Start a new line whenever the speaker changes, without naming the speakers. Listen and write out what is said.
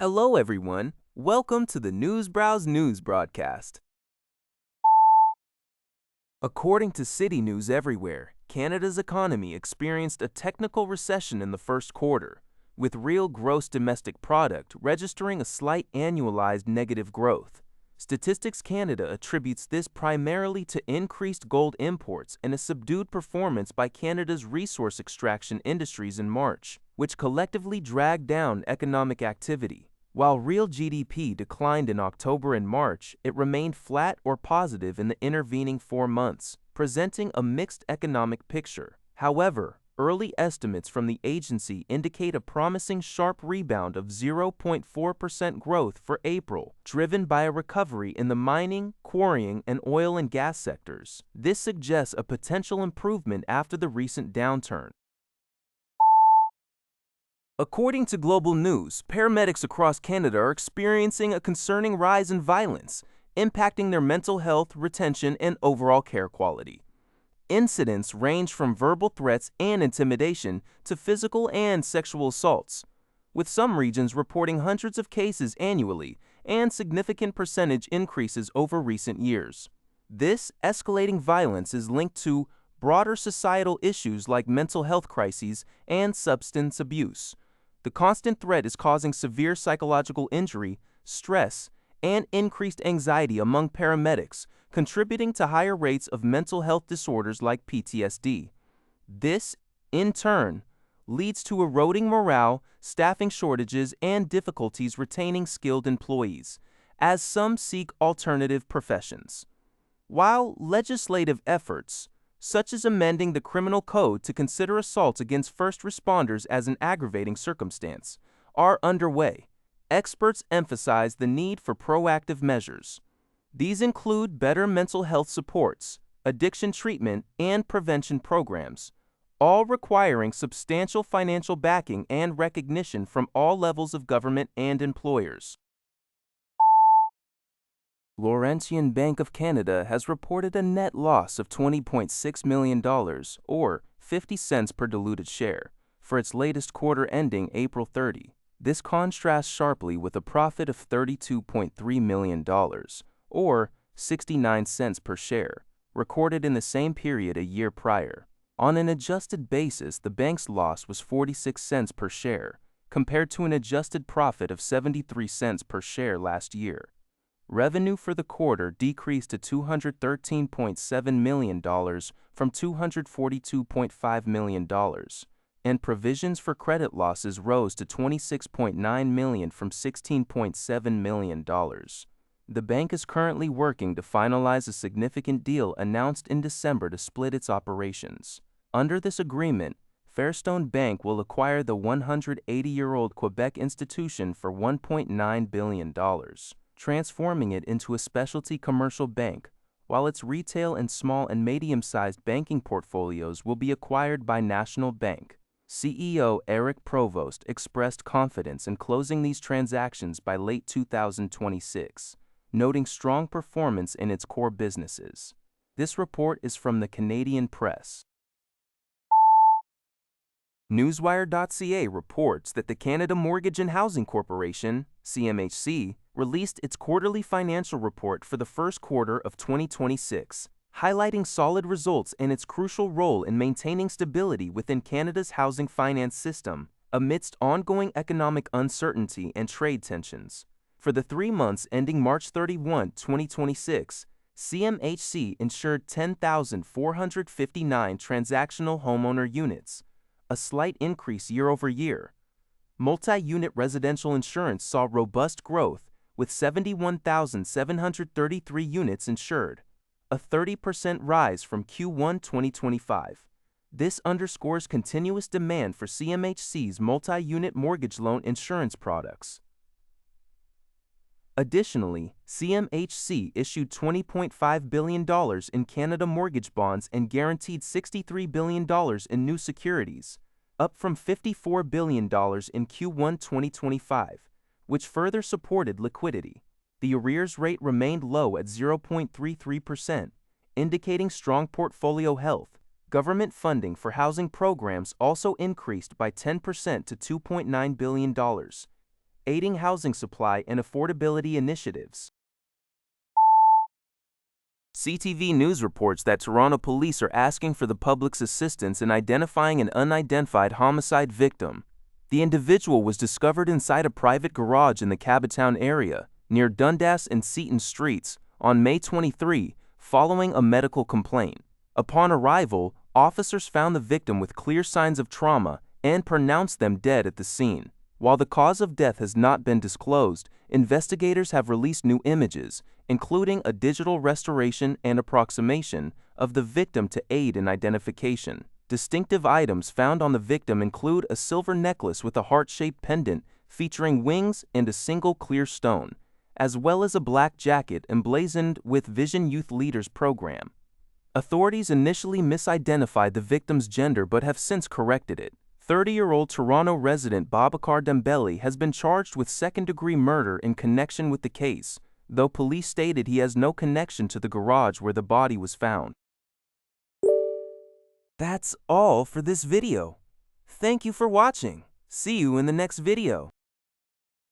Hello, everyone. Welcome to the Newsbrowse News broadcast. According to City News Everywhere, Canada's economy experienced a technical recession in the first quarter, with real gross domestic product registering a slight annualized negative growth. Statistics Canada attributes this primarily to increased gold imports and a subdued performance by Canada's resource extraction industries in March, which collectively dragged down economic activity. While real GDP declined in October and March, it remained flat or positive in the intervening 4 months, presenting a mixed economic picture. However, early estimates from the agency indicate a promising sharp rebound of 0.4% growth for April, driven by a recovery in the mining, quarrying, and oil and gas sectors. This suggests a potential improvement after the recent downturn. According to Global News, paramedics across Canada are experiencing a concerning rise in violence, impacting their mental health, retention, and overall care quality. Incidents range from verbal threats and intimidation to physical and sexual assaults, with some regions reporting hundreds of cases annually and significant percentage increases over recent years. This escalating violence is linked to broader societal issues like mental health crises and substance abuse. The constant threat is causing severe psychological injury, stress, and increased anxiety among paramedics, contributing to higher rates of mental health disorders like PTSD. This, in turn, leads to eroding morale, staffing shortages, and difficulties retaining skilled employees, as some seek alternative professions. While legislative efforts, such as amending the criminal code to consider assaults against first responders as an aggravating circumstance, are underway, experts emphasize the need for proactive measures. These include better mental health supports, addiction treatment, and prevention programs, all requiring substantial financial backing and recognition from all levels of government and employers. Laurentian Bank of Canada has reported a net loss of $20.6 million, or 50 cents per diluted share, for its latest quarter ending April 30. This contrasts sharply with a profit of $32.3 million, or 69 cents per share, recorded in the same period a year prior. On an adjusted basis, the bank's loss was 46 cents per share, compared to an adjusted profit of 73 cents per share last year. Revenue for the quarter decreased to $213.7 million from $242.5 million, and provisions for credit losses rose to $26.9 million from $16.7 million. The bank is currently working to finalize a significant deal announced in December to split its operations. Under this agreement, Fairstone Bank will acquire the 180-year-old Quebec institution for $1.9 billion. Transforming it into a specialty commercial bank, while its retail and small and medium-sized banking portfolios will be acquired by National Bank. CEO Eric Provost expressed confidence in closing these transactions by late 2026, noting strong performance in its core businesses. This report is from the Canadian Press. Newswire.ca reports that the Canada Mortgage and Housing Corporation, CMHC, released its quarterly financial report for the first quarter of 2026, highlighting solid results and its crucial role in maintaining stability within Canada's housing finance system amidst ongoing economic uncertainty and trade tensions. For the 3 months ending March 31, 2026, CMHC insured 10,459 transactional homeowner units, a slight increase year over year. Multi-unit residential insurance saw robust growth, with 71,733 units insured, a 30% rise from Q1 2025. This underscores continuous demand for CMHC's multi-unit mortgage loan insurance products. Additionally, CMHC issued $20.5 billion in Canada mortgage bonds and guaranteed $63 billion in new securities, up from $54 billion in Q1 2025, which further supported liquidity. The arrears rate remained low at 0.33%, indicating strong portfolio health. Government funding for housing programs also increased by 10% to $2.9 billion, aiding housing supply and affordability initiatives. CTV News reports that Toronto police are asking for the public's assistance in identifying an unidentified homicide victim. The individual was discovered inside a private garage in the Cabbagetown area, near Dundas and Seton Streets, on May 23, following a medical complaint. Upon arrival, officers found the victim with clear signs of trauma and pronounced them dead at the scene. While the cause of death has not been disclosed, investigators have released new images, including a digital restoration and approximation of the victim to aid in identification. Distinctive items found on the victim include a silver necklace with a heart-shaped pendant featuring wings and a single clear stone, as well as a black jacket emblazoned with Vision Youth Leaders program. Authorities initially misidentified the victim's gender but have since corrected it. 30-year-old Toronto resident Babakar Dembele has been charged with second-degree murder in connection with the case, though police stated he has no connection to the garage where the body was found. That's all for this video. Thank you for watching. See you in the next video.